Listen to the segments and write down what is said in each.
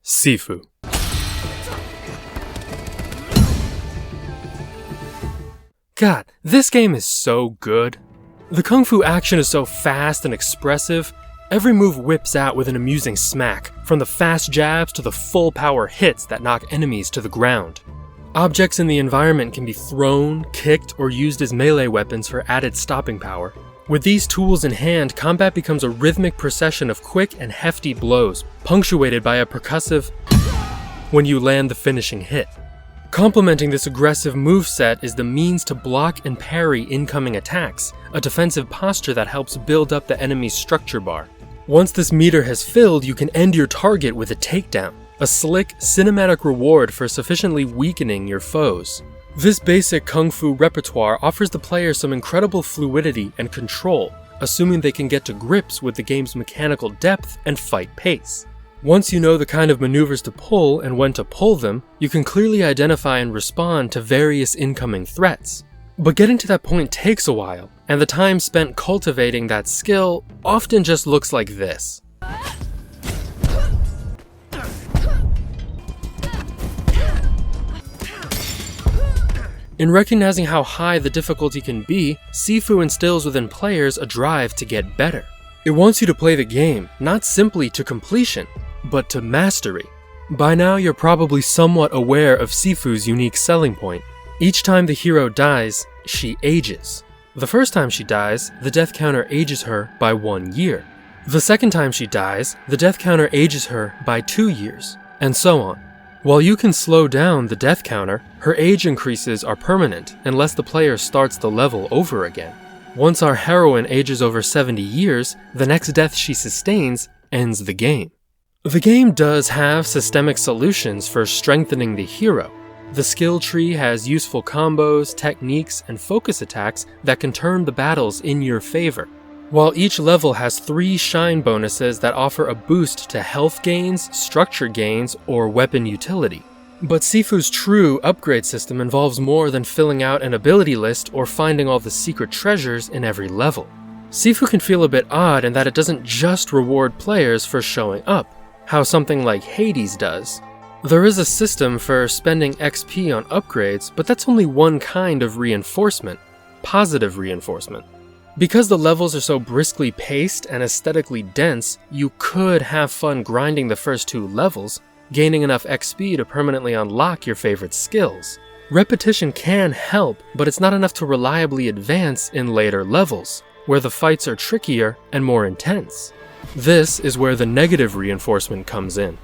Sifu. God, this game is so good. The kung fu action is so fast and expressive. Every move whips out with an amusing smack, from the fast jabs to the full power hits that knock enemies to the ground. Objects in the environment can be thrown, kicked, or used as melee weapons for added stopping power. With these tools in hand, combat becomes a rhythmic procession of quick and hefty blows, punctuated by a percussive when you land the finishing hit. Complementing this aggressive moveset is the means to block and parry incoming attacks, a defensive posture that helps build up the enemy's structure bar. Once this meter has filled, you can end your target with a takedown, a slick, cinematic reward for sufficiently weakening your foes. This basic kung fu repertoire offers the player some incredible fluidity and control, assuming they can get to grips with the game's mechanical depth and fight pace. Once you know the kind of maneuvers to pull and when to pull them, you can clearly identify and respond to various incoming threats. But getting to that point takes a while, and the time spent cultivating that skill often just looks like this. In recognizing how high the difficulty can be, Sifu instills within players a drive to get better. It wants you to play the game, not simply to completion, but to mastery. By now you're probably somewhat aware of Sifu's unique selling point. Each time the hero dies, she ages. The first time she dies, the death counter ages her by 1 year. The second time she dies, the death counter ages her by 2 years, and so on. While you can slow down the death counter, her age increases are permanent unless the player starts the level over again. Once our heroine ages over 70 years, the next death she sustains ends the game. The game does have systemic solutions for strengthening the hero. The skill tree has useful combos, techniques, and focus attacks that can turn the battles in your favor. While each level has 3 shine bonuses that offer a boost to health gains, structure gains, or weapon utility. But Sifu's true upgrade system involves more than filling out an ability list or finding all the secret treasures in every level. Sifu can feel a bit odd in that it doesn't just reward players for showing up, how something like Hades does. There is a system for spending XP on upgrades, but that's only one kind of reinforcement, positive reinforcement. Because the levels are so briskly paced and aesthetically dense, you could have fun grinding the first 2 levels, gaining enough XP to permanently unlock your favorite skills. Repetition can help, but it's not enough to reliably advance in later levels, where the fights are trickier and more intense. This is where the negative reinforcement comes in.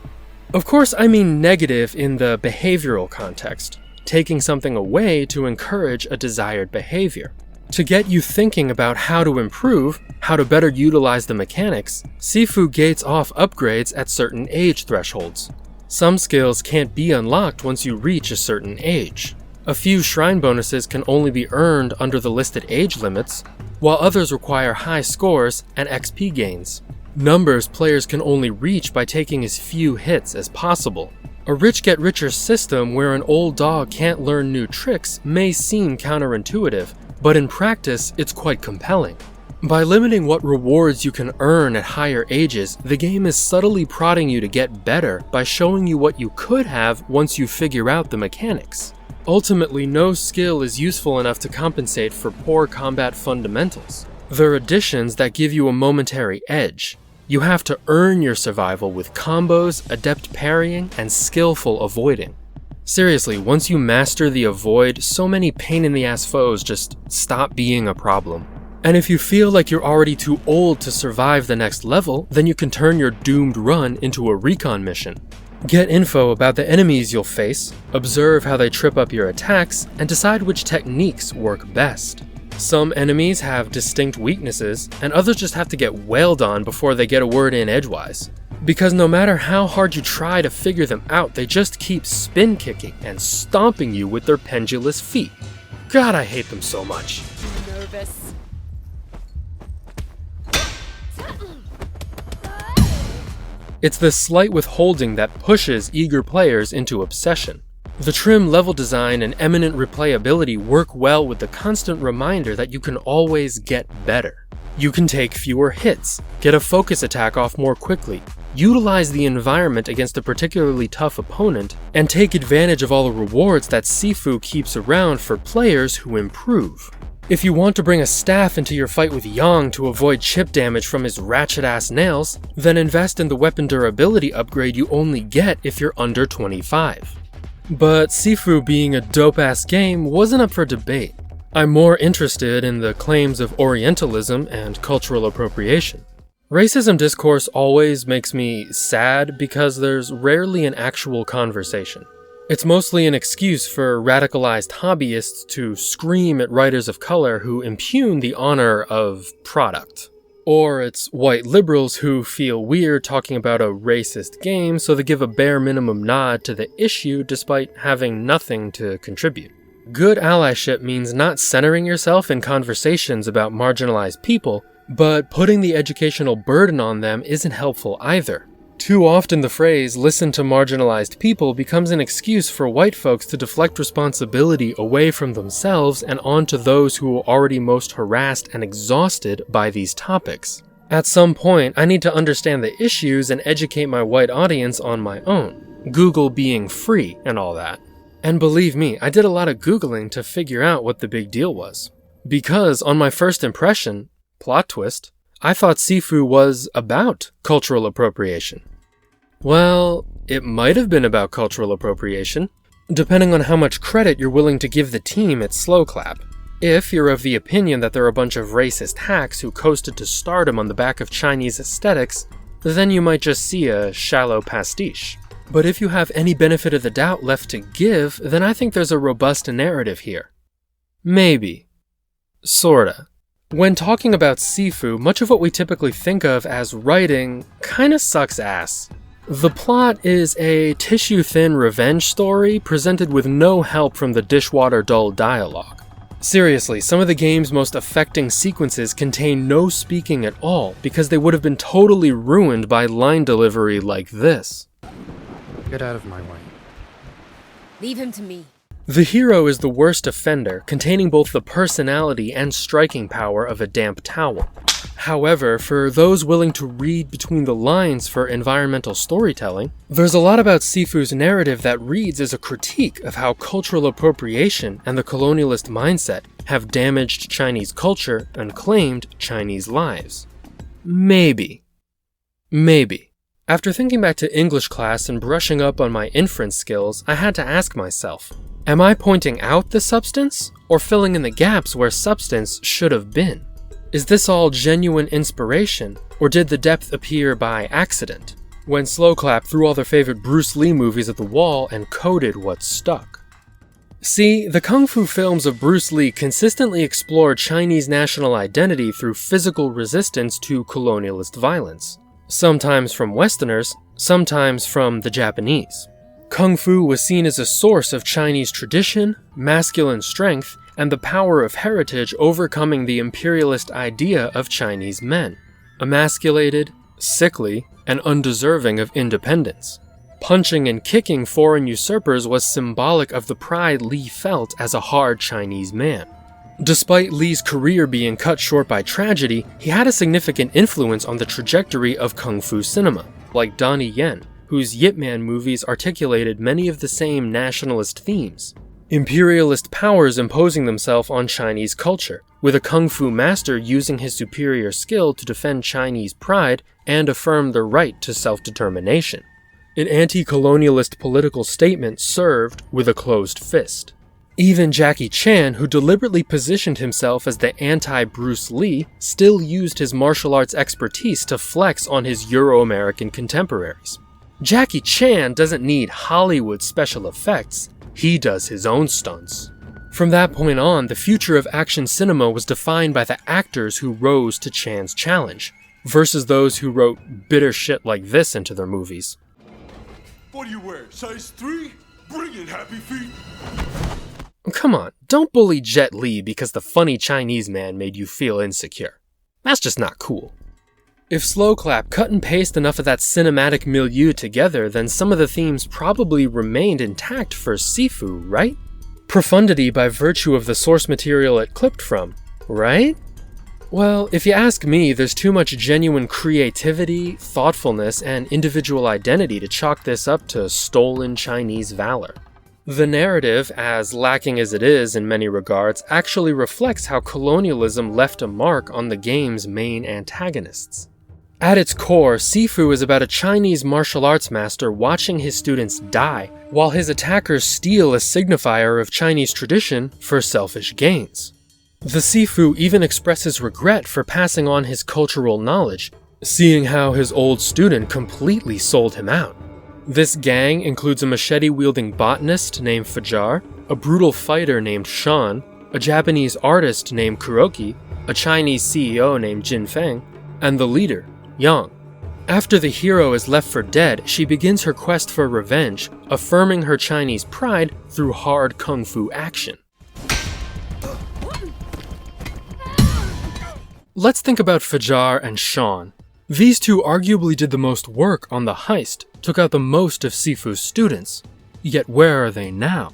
Of course, I mean negative in the behavioral context, taking something away to encourage a desired behavior. To get you thinking about how to improve, how to better utilize the mechanics, Sifu gates off upgrades at certain age thresholds. Some skills can't be unlocked once you reach a certain age. A few shrine bonuses can only be earned under the listed age limits, while others require high scores and XP gains. Numbers players can only reach by taking as few hits as possible. A rich-get-richer system where an old dog can't learn new tricks may seem counterintuitive, but in practice, it's quite compelling. By limiting what rewards you can earn at higher ages, the game is subtly prodding you to get better by showing you what you could have once you figure out the mechanics. Ultimately, no skill is useful enough to compensate for poor combat fundamentals. They're additions that give you a momentary edge. You have to earn your survival with combos, adept parrying, and skillful avoiding. Seriously, once you master the avoid, so many pain-in-the-ass foes just stop being a problem. And if you feel like you're already too old to survive the next level, then you can turn your doomed run into a recon mission. Get info about the enemies you'll face, observe how they trip up your attacks, and decide which techniques work best. Some enemies have distinct weaknesses, and others just have to get wailed on before they get a word in edgewise. Because no matter how hard you try to figure them out, they just keep spin kicking and stomping you with their pendulous feet. God, I hate them so much. Nervous. It's this slight withholding that pushes eager players into obsession. The trim level design and eminent replayability work well with the constant reminder that you can always get better. You can take fewer hits, get a focus attack off more quickly, utilize the environment against a particularly tough opponent, and take advantage of all the rewards that Sifu keeps around for players who improve. If you want to bring a staff into your fight with Yang to avoid chip damage from his ratchet-ass nails, then invest in the weapon durability upgrade you only get if you're under 25. But Sifu being a dope-ass game wasn't up for debate. I'm more interested in the claims of Orientalism and cultural appropriation. Racism discourse always makes me sad because there's rarely an actual conversation. It's mostly an excuse for radicalized hobbyists to scream at writers of color who impugn the honor of product. Or it's white liberals who feel weird talking about a racist game, so they give a bare minimum nod to the issue despite having nothing to contribute. Good allyship means not centering yourself in conversations about marginalized people, but putting the educational burden on them isn't helpful either. Too often the phrase, "listen to marginalized people," becomes an excuse for white folks to deflect responsibility away from themselves and onto those who are already most harassed and exhausted by these topics. At some point, I need to understand the issues and educate my white audience on my own. Google being free and all that. And believe me, I did a lot of Googling to figure out what the big deal was. Because on my first impression, plot twist, I thought Sifu was about cultural appropriation. Well, it might have been about cultural appropriation, depending on how much credit you're willing to give the team at Slow Clap. If you're of the opinion that they're a bunch of racist hacks who coasted to stardom on the back of Chinese aesthetics, then you might just see a shallow pastiche. But if you have any benefit of the doubt left to give, then I think there's a robust narrative here. Maybe. Sorta. When talking about Sifu, much of what we typically think of as writing kinda sucks ass. The plot is a tissue-thin revenge story presented with no help from the dishwater-dull dialogue. Seriously, some of the game's most affecting sequences contain no speaking at all because they would have been totally ruined by line delivery like this. Get out of my way. Leave him to me. The hero is the worst offender, containing both the personality and striking power of a damp towel. However, for those willing to read between the lines for environmental storytelling, there's a lot about Sifu's narrative that reads as a critique of how cultural appropriation and the colonialist mindset have damaged Chinese culture and claimed Chinese lives. Maybe. After thinking back to English class and brushing up on my inference skills, I had to ask myself, am I pointing out the substance, or filling in the gaps where substance should have been? Is this all genuine inspiration, or did the depth appear by accident, when Slow Clap threw all their favorite Bruce Lee movies at the wall and coded what stuck? See, the kung fu films of Bruce Lee consistently explored Chinese national identity through physical resistance to colonialist violence. Sometimes from Westerners, sometimes from the Japanese. Kung Fu was seen as a source of Chinese tradition, masculine strength, and the power of heritage overcoming the imperialist idea of Chinese men. Emasculated, sickly, and undeserving of independence. Punching and kicking foreign usurpers was symbolic of the pride Lee felt as a hard Chinese man. Despite Lee's career being cut short by tragedy, he had a significant influence on the trajectory of Kung Fu cinema, like Donnie Yen, whose Yip Man movies articulated many of the same nationalist themes. Imperialist powers imposing themselves on Chinese culture, with a Kung Fu master using his superior skill to defend Chinese pride and affirm the right to self-determination. An anti-colonialist political statement served with a closed fist. Even Jackie Chan, who deliberately positioned himself as the anti-Bruce Lee, still used his martial arts expertise to flex on his Euro-American contemporaries. Jackie Chan doesn't need Hollywood special effects, he does his own stunts. From that point on, the future of action cinema was defined by the actors who rose to Chan's challenge, versus those who wrote bitter shit like this into their movies. What do you wear, size 3? Bring it, Happy Feet! Come on, don't bully Jet Li because the funny Chinese man made you feel insecure. That's just not cool. If Slow Clap cut and paste enough of that cinematic milieu together, then some of the themes probably remained intact for Sifu, right? Profundity by virtue of the source material it clipped from, right? Well, if you ask me, there's too much genuine creativity, thoughtfulness, and individual identity to chalk this up to stolen Chinese valor. The narrative, as lacking as it is in many regards, actually reflects how colonialism left a mark on the game's main antagonists. At its core, Sifu is about a Chinese martial arts master watching his students die, while his attackers steal a signifier of Chinese tradition for selfish gains. The Sifu even expresses regret for passing on his cultural knowledge, seeing how his old student completely sold him out. This gang includes a machete-wielding botanist named Fajar, a brutal fighter named Shan, a Japanese artist named Kuroki, a Chinese CEO named Jin Feng, and the leader, Yang. After the hero is left for dead, she begins her quest for revenge, affirming her Chinese pride through hard kung fu action. Let's think about Fajar and Shan. These two arguably did the most work on the heist, took out the most of Sifu's students. Yet where are they now?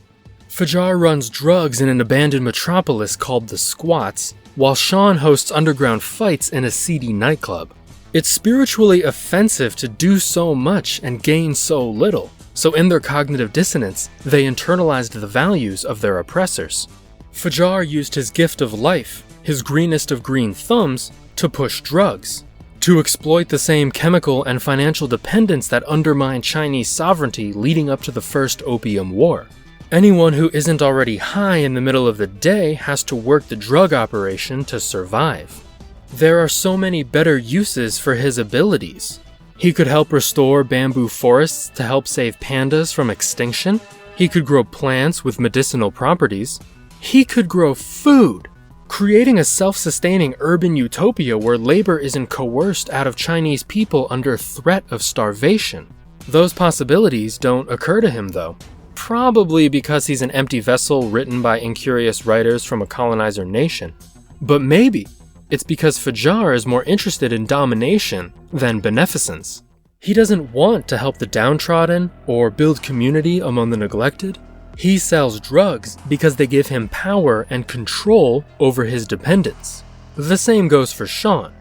Fajar runs drugs in an abandoned metropolis called the Squats, while Shan hosts underground fights in a seedy nightclub. It's spiritually offensive to do so much and gain so little, so in their cognitive dissonance, they internalized the values of their oppressors. Fajar used his gift of life, his greenest of green thumbs, to push drugs, to exploit the same chemical and financial dependence that undermined Chinese sovereignty leading up to the First Opium War. Anyone who isn't already high in the middle of the day has to work the drug operation to survive. There are so many better uses for his abilities. He could help restore bamboo forests to help save pandas from extinction. He could grow plants with medicinal properties. He could grow food, creating a self-sustaining urban utopia where labor isn't coerced out of Chinese people under threat of starvation. Those possibilities don't occur to him though. Probably because he's an empty vessel written by incurious writers from a colonizer nation. But maybe it's because Fajar is more interested in domination than beneficence. He doesn't want to help the downtrodden or build community among the neglected. He sells drugs because they give him power and control over his dependents. The same goes for Shan.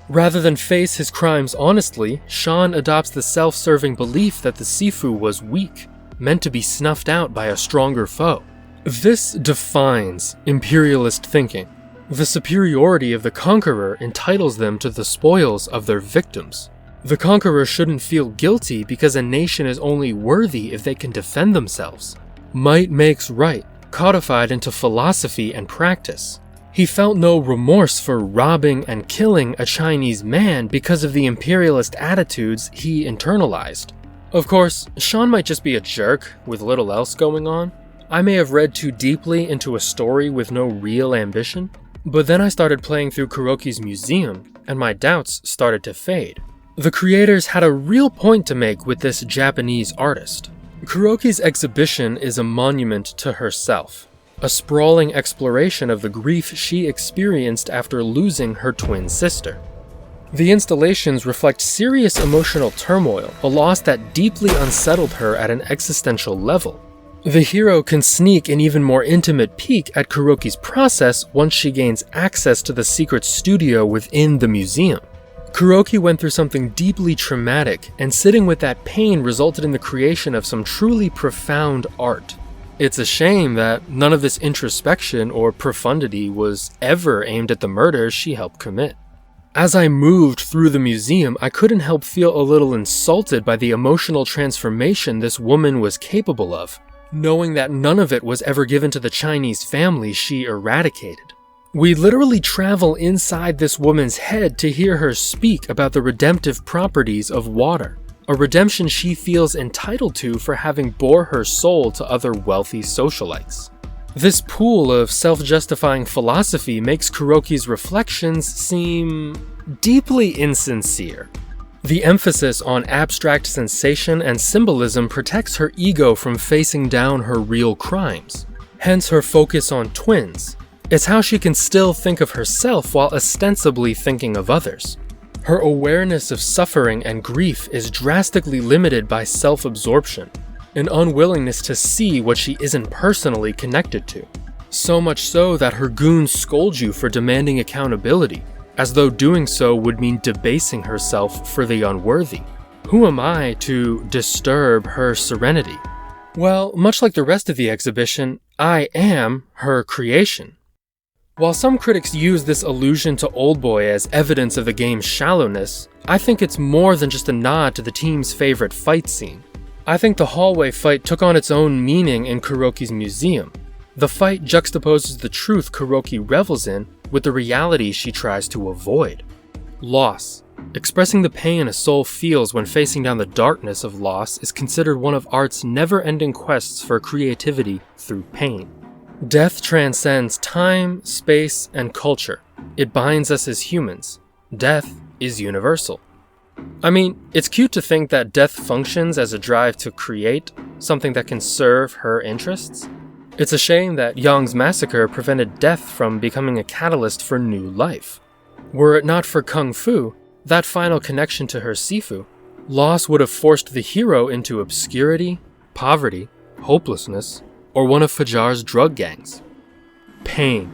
Rather than face his crimes honestly, Shan adopts the self-serving belief that the Sifu was weak, meant to be snuffed out by a stronger foe. This defines imperialist thinking. The superiority of the conqueror entitles them to the spoils of their victims. The conqueror shouldn't feel guilty because a nation is only worthy if they can defend themselves. Might makes right, codified into philosophy and practice. He felt no remorse for robbing and killing a Chinese man because of the imperialist attitudes he internalized. Of course, Shan might just be a jerk with little else going on. I may have read too deeply into a story with no real ambition, but then I started playing through Kuroki's museum, and my doubts started to fade. The creators had a real point to make with this Japanese artist. Kuroki's exhibition is a monument to herself, a sprawling exploration of the grief she experienced after losing her twin sister. The installations reflect serious emotional turmoil, a loss that deeply unsettled her at an existential level. The hero can sneak an even more intimate peek at Kuroki's process once she gains access to the secret studio within the museum. Kuroki went through something deeply traumatic, and sitting with that pain resulted in the creation of some truly profound art. It's a shame that none of this introspection or profundity was ever aimed at the murders she helped commit. As I moved through the museum, I couldn't help feel a little insulted by the emotional transformation this woman was capable of, knowing that none of it was ever given to the Chinese family she eradicated. We literally travel inside this woman's head to hear her speak about the redemptive properties of water, a redemption she feels entitled to for having bore her soul to other wealthy socialites. This pool of self-justifying philosophy makes Kuroki's reflections seem deeply insincere. The emphasis on abstract sensation and symbolism protects her ego from facing down her real crimes, hence her focus on twins. It's how she can still think of herself while ostensibly thinking of others. Her awareness of suffering and grief is drastically limited by self-absorption, an unwillingness to see what she isn't personally connected to. So much so that her goons scold you for demanding accountability, as though doing so would mean debasing herself for the unworthy. Who am I to disturb her serenity? Well, much like the rest of the exhibition, I am her creation. While some critics use this allusion to Oldboy as evidence of the game's shallowness, I think it's more than just a nod to the team's favorite fight scene. I think the hallway fight took on its own meaning in Kuroki's museum. The fight juxtaposes the truth Kuroki revels in with the reality she tries to avoid. Loss. Expressing the pain a soul feels when facing down the darkness of loss is considered one of art's never-ending quests for creativity through pain. Death transcends time, space, and culture. It binds us as humans. Death is universal. I mean, it's cute to think that death functions as a drive to create something that can serve her interests. It's a shame that Yang's massacre prevented death from becoming a catalyst for new life. Were it not for Kung Fu, that final connection to her Sifu, loss would have forced the hero into obscurity, poverty, hopelessness, or one of Fajar's drug gangs. Pain.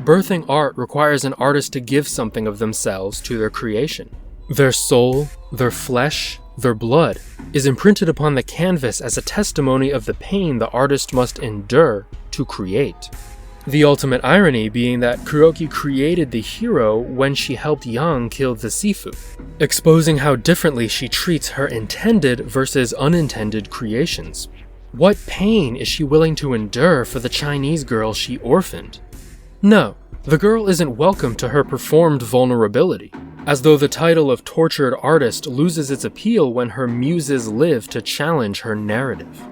Birthing art requires an artist to give something of themselves to their creation. Their soul, their flesh, their blood is imprinted upon the canvas as a testimony of the pain the artist must endure to create. The ultimate irony being that Kuroki created the hero when she helped Yang kill the Sifu, exposing how differently she treats her intended versus unintended creations. What pain is she willing to endure for the Chinese girl she orphaned? No, the girl isn't welcome to her performed vulnerability, as though the title of tortured artist loses its appeal when her muses live to challenge her narrative.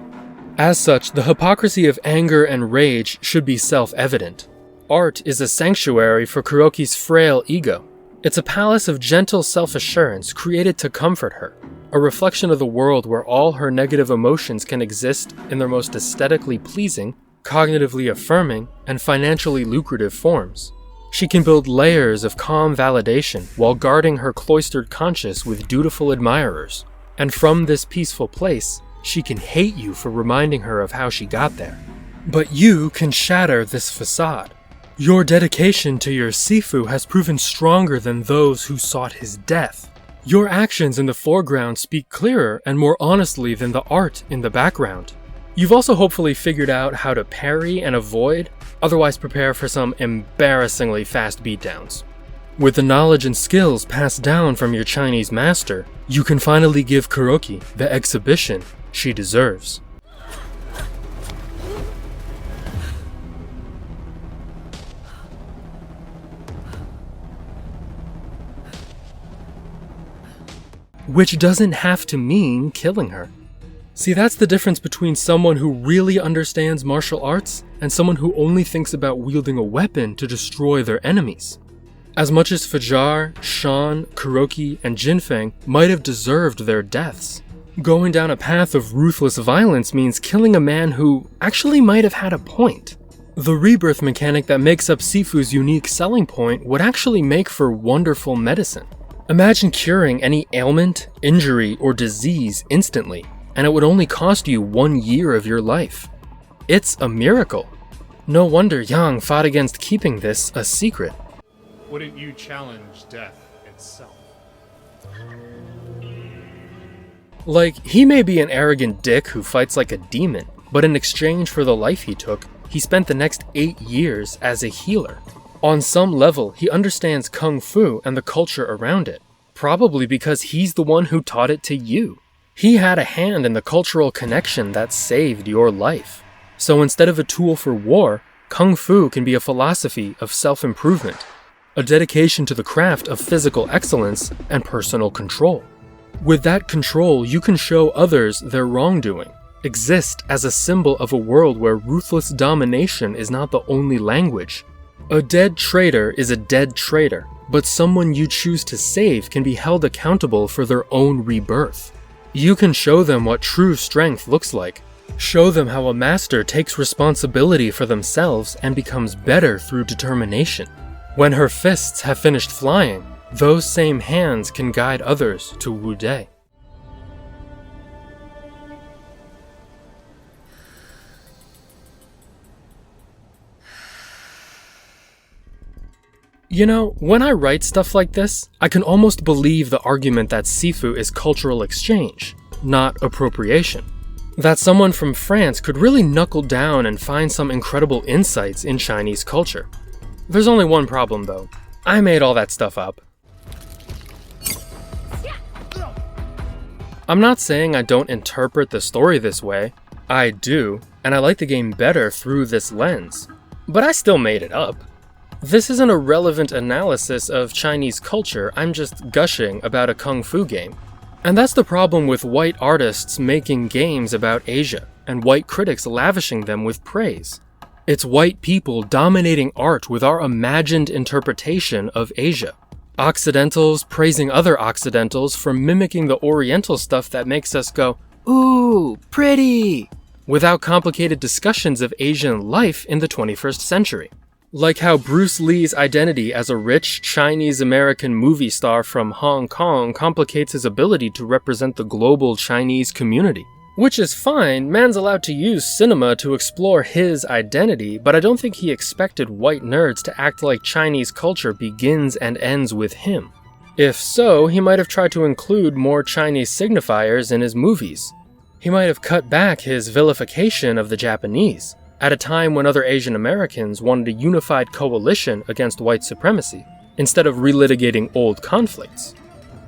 As such, the hypocrisy of anger and rage should be self-evident. Art is a sanctuary for Kuroki's frail ego. It's a palace of gentle self-assurance created to comfort her, a reflection of the world where all her negative emotions can exist in their most aesthetically pleasing, cognitively affirming, and financially lucrative forms. She can build layers of calm validation while guarding her cloistered conscience with dutiful admirers. And from this peaceful place, she can hate you for reminding her of how she got there. But you can shatter this facade. Your dedication to your Sifu has proven stronger than those who sought his death. Your actions in the foreground speak clearer and more honestly than the art in the background. You've also hopefully figured out how to parry and avoid, otherwise prepare for some embarrassingly fast beatdowns. With the knowledge and skills passed down from your Chinese master, you can finally give Kuroki the exhibition she deserves. Which doesn't have to mean killing her. See, that's the difference between someone who really understands martial arts and someone who only thinks about wielding a weapon to destroy their enemies. As much as Fajar, Shan, Kuroki, and Jinfeng might have deserved their deaths, going down a path of ruthless violence means killing a man who actually might have had a point. The rebirth mechanic that makes up Sifu's unique selling point would actually make for wonderful medicine. Imagine curing any ailment, injury, or disease instantly, and it would only cost you 1 year of your life. It's a miracle. No wonder Yang fought against keeping this a secret. Wouldn't you challenge death itself? Like, he may be an arrogant dick who fights like a demon, but in exchange for the life he took, he spent the next 8 years as a healer. On some level, he understands Kung Fu and the culture around it, probably because he's the one who taught it to you. He had a hand in the cultural connection that saved your life. So instead of a tool for war, Kung Fu can be a philosophy of self-improvement, a dedication to the craft of physical excellence and personal control. With that control, you can show others their wrongdoing, exist as a symbol of a world where ruthless domination is not the only language. A dead traitor is a dead traitor, but someone you choose to save can be held accountable for their own rebirth. You can show them what true strength looks like. Show them how a master takes responsibility for themselves and becomes better through determination. When her fists have finished flying, those same hands can guide others to Wu Dai. You know, when I write stuff like this, I can almost believe the argument that Sifu is cultural exchange, not appropriation. That someone from France could really knuckle down and find some incredible insights in Chinese culture. There's only one problem though. I made all that stuff up. I'm not saying I don't interpret the story this way. I do, and I like the game better through this lens. But I still made it up. This isn't a relevant analysis of Chinese culture, I'm just gushing about a kung fu game. And that's the problem with white artists making games about Asia, and white critics lavishing them with praise. It's white people dominating art with our imagined interpretation of Asia. Occidentals praising other Occidentals for mimicking the Oriental stuff that makes us go, "Ooh, pretty," without complicated discussions of Asian life in the 21st century. Like how Bruce Lee's identity as a rich Chinese-American movie star from Hong Kong complicates his ability to represent the global Chinese community. Which is fine, man's allowed to use cinema to explore his identity, but I don't think he expected white nerds to act like Chinese culture begins and ends with him. If so, he might have tried to include more Chinese signifiers in his movies. He might have cut back his vilification of the Japanese, at a time when other Asian Americans wanted a unified coalition against white supremacy, instead of relitigating old conflicts.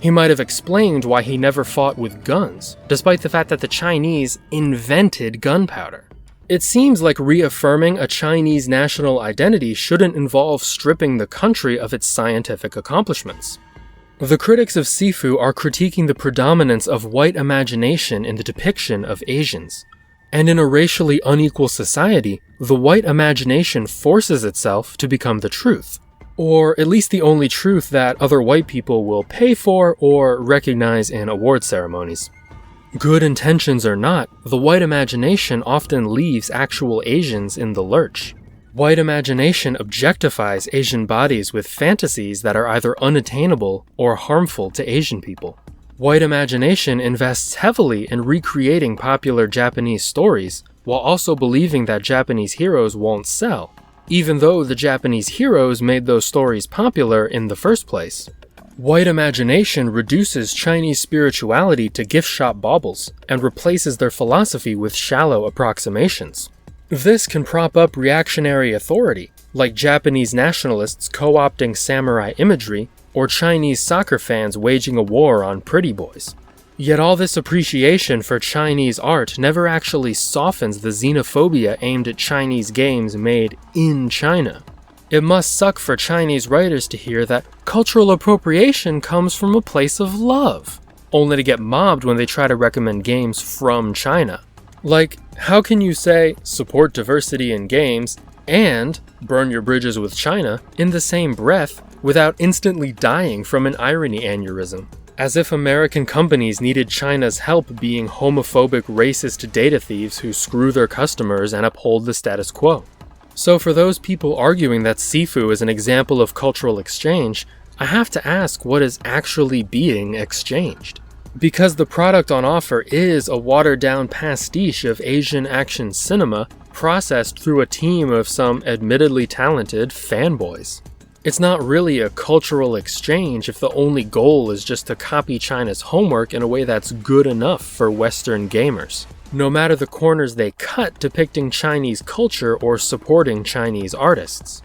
He might have explained why he never fought with guns, despite the fact that the Chinese invented gunpowder. It seems like reaffirming a Chinese national identity shouldn't involve stripping the country of its scientific accomplishments. The critics of Sifu are critiquing the predominance of white imagination in the depiction of Asians. And in a racially unequal society, the white imagination forces itself to become the truth. Or at least the only truth that other white people will pay for or recognize in award ceremonies. Good intentions or not, the white imagination often leaves actual Asians in the lurch. White imagination objectifies Asian bodies with fantasies that are either unattainable or harmful to Asian people. White imagination invests heavily in recreating popular Japanese stories, while also believing that Japanese heroes won't sell, even though the Japanese heroes made those stories popular in the first place. White imagination reduces Chinese spirituality to gift shop baubles, and replaces their philosophy with shallow approximations. This can prop up reactionary authority, like Japanese nationalists co-opting samurai imagery, or Chinese soccer fans waging a war on pretty boys. Yet all this appreciation for Chinese art never actually softens the xenophobia aimed at Chinese games made in China. It must suck for Chinese writers to hear that cultural appropriation comes from a place of love, only to get mobbed when they try to recommend games from China. Like, how can you say, support diversity in games, and burn your bridges with China in the same breath without instantly dying from an irony aneurysm? As if American companies needed China's help being homophobic, racist data thieves who screw their customers and uphold the status quo. So for those people arguing that Sifu is an example of cultural exchange, I have to ask what is actually being exchanged. Because the product on offer is a watered-down pastiche of Asian action cinema processed through a team of some admittedly talented fanboys. It's not really a cultural exchange if the only goal is just to copy China's homework in a way that's good enough for Western gamers, no matter the corners they cut depicting Chinese culture or supporting Chinese artists.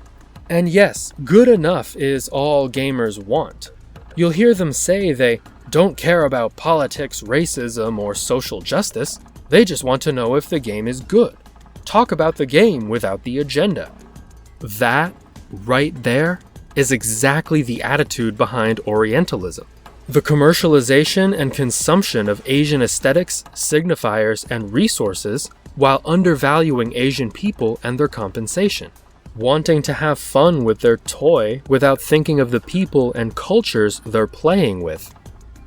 And yes, good enough is all gamers want. You'll hear them say they don't care about politics, racism, or social justice, they just want to know if the game is good. Talk about the game without the agenda. That, right there, is exactly the attitude behind Orientalism. The commercialization and consumption of Asian aesthetics, signifiers, and resources while undervaluing Asian people and their compensation. Wanting to have fun with their toy without thinking of the people and cultures they're playing with.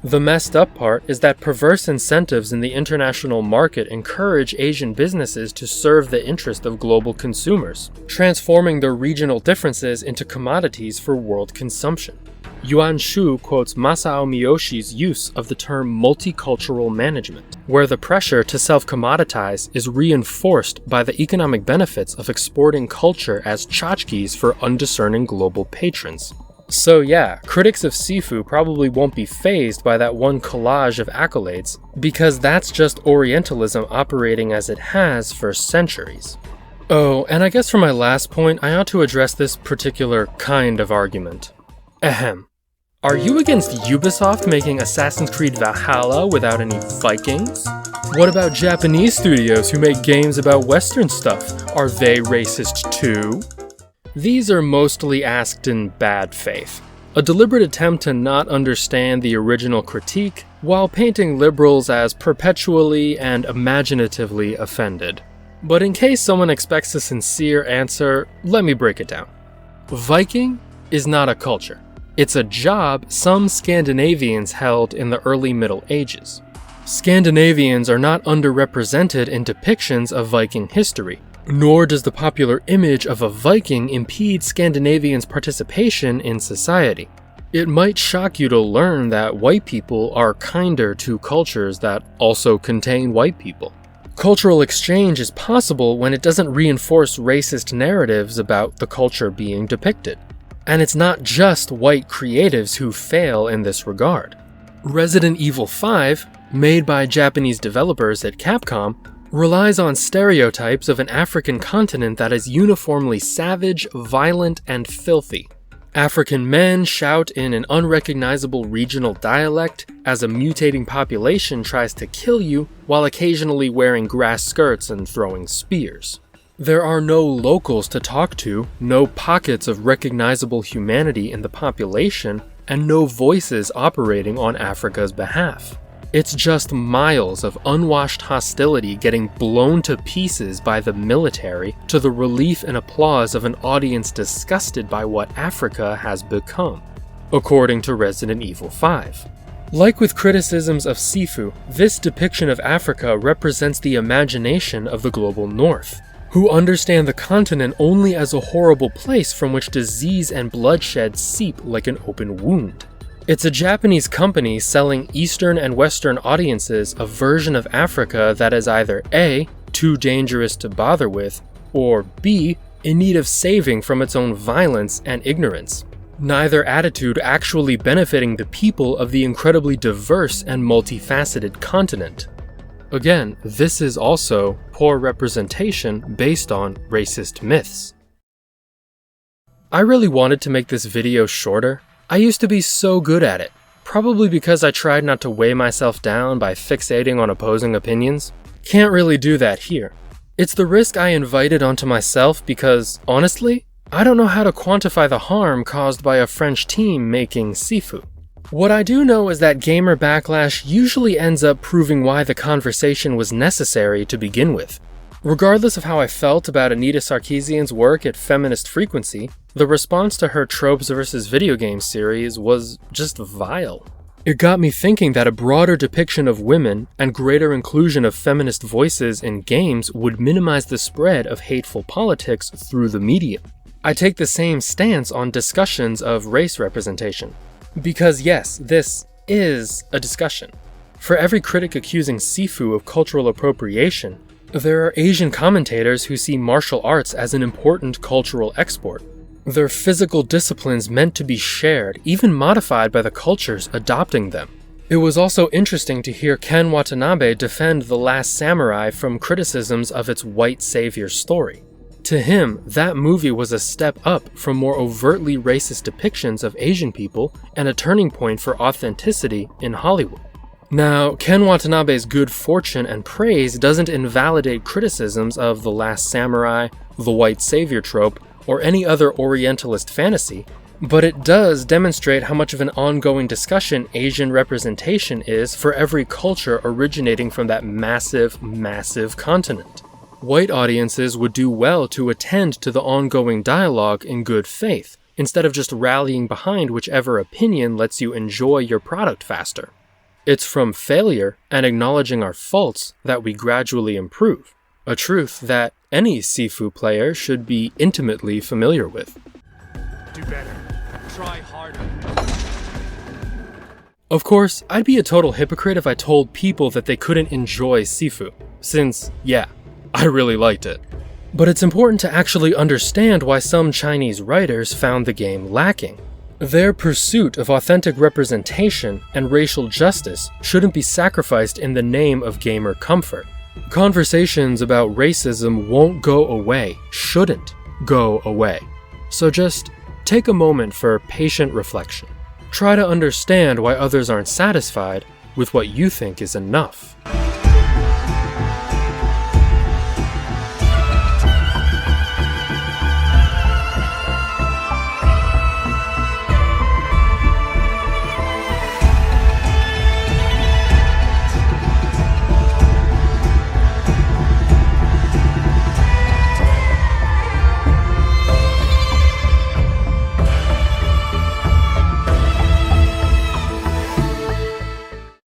The messed up part is that perverse incentives in the international market encourage Asian businesses to serve the interest of global consumers, transforming their regional differences into commodities for world consumption. Yuan Shu quotes Masao Miyoshi's use of the term multicultural management, where the pressure to self-commoditize is reinforced by the economic benefits of exporting culture as tchotchkes for undiscerning global patrons. So yeah, critics of Sifu probably won't be fazed by that one collage of accolades, because that's just Orientalism operating as it has for centuries. Oh, and I guess for my last point, I ought to address this particular kind of argument. Ahem. Are you against Ubisoft making Assassin's Creed Valhalla without any Vikings? What about Japanese studios who make games about Western stuff? Are they racist too? These are mostly asked in bad faith. A deliberate attempt to not understand the original critique, while painting liberals as perpetually and imaginatively offended. But in case someone expects a sincere answer, let me break it down. Viking is not a culture. It's a job some Scandinavians held in the early Middle Ages. Scandinavians are not underrepresented in depictions of Viking history, nor does the popular image of a Viking impede Scandinavians' participation in society. It might shock you to learn that white people are kinder to cultures that also contain white people. Cultural exchange is possible when it doesn't reinforce racist narratives about the culture being depicted. And it's not just white creatives who fail in this regard. Resident Evil 5, made by Japanese developers at Capcom, relies on stereotypes of an African continent that is uniformly savage, violent, and filthy. African men shout in an unrecognizable regional dialect as a mutating population tries to kill you while occasionally wearing grass skirts and throwing spears. There are no locals to talk to, no pockets of recognizable humanity in the population, and no voices operating on Africa's behalf. It's just miles of unwashed hostility getting blown to pieces by the military to the relief and applause of an audience disgusted by what Africa has become, according to Resident Evil 5. Like with criticisms of Sifu, this depiction of Africa represents the imagination of the global north, who understand the continent only as a horrible place from which disease and bloodshed seep like an open wound. It's a Japanese company selling Eastern and Western audiences a version of Africa that is either A, too dangerous to bother with, or B, in need of saving from its own violence and ignorance. Neither attitude actually benefiting the people of the incredibly diverse and multifaceted continent. Again, this is also poor representation based on racist myths. I really wanted to make this video shorter. I used to be so good at it, probably because I tried not to weigh myself down by fixating on opposing opinions. Can't really do that here. It's the risk I invited onto myself because, honestly, I don't know how to quantify the harm caused by a French team making Sifu. What I do know is that gamer backlash usually ends up proving why the conversation was necessary to begin with. Regardless of how I felt about Anita Sarkeesian's work at Feminist Frequency, the response to her Tropes vs. Video Games series was just vile. It got me thinking that a broader depiction of women and greater inclusion of feminist voices in games would minimize the spread of hateful politics through the medium. I take the same stance on discussions of race representation. Because yes, this is a discussion. For every critic accusing Sifu of cultural appropriation, there are Asian commentators who see martial arts as an important cultural export. They're physical disciplines meant to be shared, even modified by the cultures adopting them. It was also interesting to hear Ken Watanabe defend The Last Samurai from criticisms of its white savior story. To him, that movie was a step up from more overtly racist depictions of Asian people and a turning point for authenticity in Hollywood. Now, Ken Watanabe's good fortune and praise doesn't invalidate criticisms of The Last Samurai, the white savior trope, or any other Orientalist fantasy, but it does demonstrate how much of an ongoing discussion Asian representation is for every culture originating from that massive, massive continent. White audiences would do well to attend to the ongoing dialogue in good faith, instead of just rallying behind whichever opinion lets you enjoy your product faster. It's from failure and acknowledging our faults that we gradually improve, a truth that any Sifu player should be intimately familiar with. Do better. Try harder. Of course, I'd be a total hypocrite if I told people that they couldn't enjoy Sifu, since, yeah, I really liked it. But it's important to actually understand why some Chinese writers found the game lacking. Their pursuit of authentic representation and racial justice shouldn't be sacrificed in the name of gamer comfort. Conversations about racism won't go away, shouldn't go away. So just take a moment for patient reflection. Try to understand why others aren't satisfied with what you think is enough.